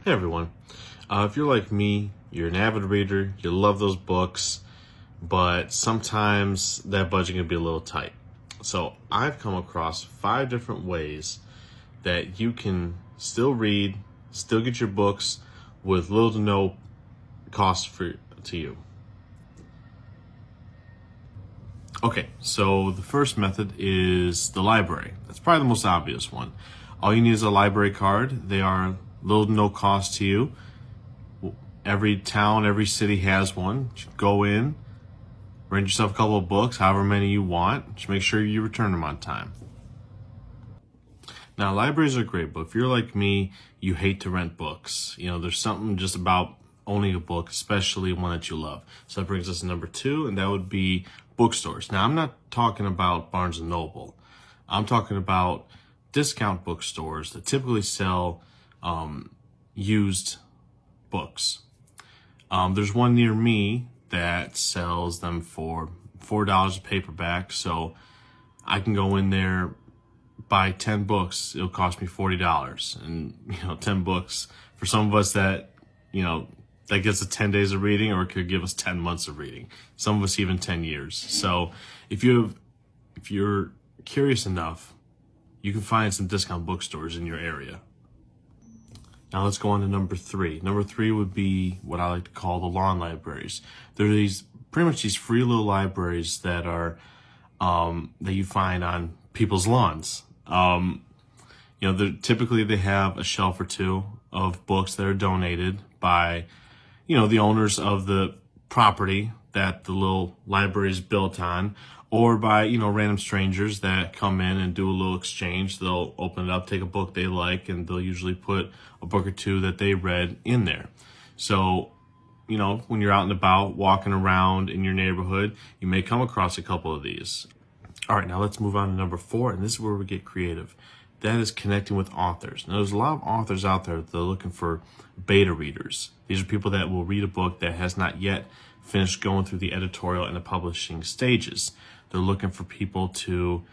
Hey everyone. If you're like me, you're an avid reader, you love those books, but sometimes that budget can be a little tight. So I've come across 5 different ways that you can still read, still get your books with little to no cost to you. Okay, so the first method is the library. That's probably the most obvious one. All you need is a library card. They are little to no cost to you. Every town, every city has one. Just go in, rent yourself a couple of books, however many you want. Just make sure you return them on time. Now, libraries are great, but if you're like me, you hate to rent books. You know, there's something just about owning a book, especially one that you love. So that brings us to number 2, and that would be bookstores. Now, I'm not talking about Barnes & Noble. I'm talking about discount bookstores that typically sell used books. There's one near me that sells them for $4 a paperback, so I can go in there, buy 10 books, it'll cost me $40. And 10 books for some of us that that gets us 10 days of reading, or it could give us 10 months of reading. Some of us even 10 years. So if you're curious enough, you can find some discount bookstores in your area. Now let's go on to number 3. Number 3 would be what I like to call the lawn libraries. They're pretty much these free little libraries that are that you find on people's lawns. Typically they have a shelf or two of books that are donated by the owners of the property that the little library is built on, or by random strangers that come in and do a little exchange. They'll open it up, take a book they like, and they'll usually put a book or two that they read in there. So when you're out and about walking around in your neighborhood, you may come across a couple of these. All right, now let's move on to number 4, and this is where we get creative. That is connecting with authors. Now, there's a lot of authors out there that are looking for beta readers. These are people that will read a book that has not yet finished going through the editorial and the publishing stages. They're looking for people to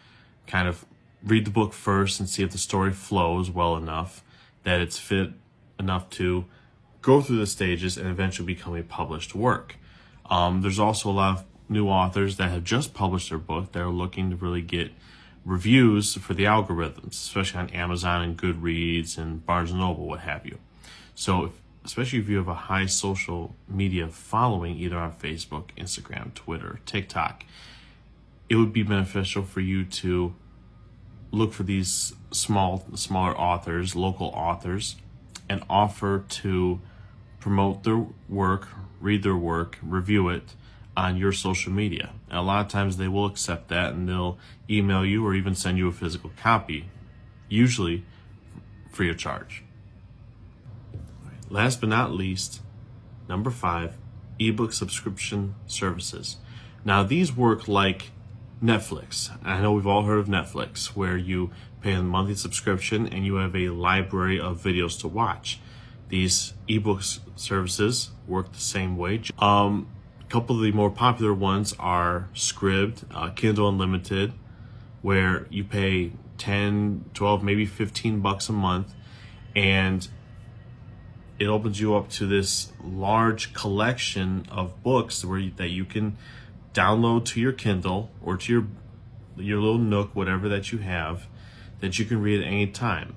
kind of read the book first and see if the story flows well enough, that it's fit enough to go through the stages and eventually become a published work. There's also a lot of new authors that have just published their book that are looking to really get reviews for the algorithms, especially on Amazon and Goodreads and Barnes & Noble, what have you. So especially if you have a high social media following, either on Facebook, Instagram, Twitter, TikTok, it would be beneficial for you to look for these smaller authors, local authors, and offer to promote their work, read their work, review it on your social media. And a lot of times they will accept that, and they'll email you or even send you a physical copy, usually free of charge. Last but not least, number 5, ebook subscription services. Now these work like Netflix. I know we've all heard of Netflix, where you pay a monthly subscription and you have a library of videos to watch. These ebook services work the same way. A couple of the more popular ones are Scribd, Kindle Unlimited, where you pay 10, 12, maybe $15 a month, and it opens you up to this large collection of books that you can download to your Kindle or to your little Nook, whatever that you have, that you can read at any time.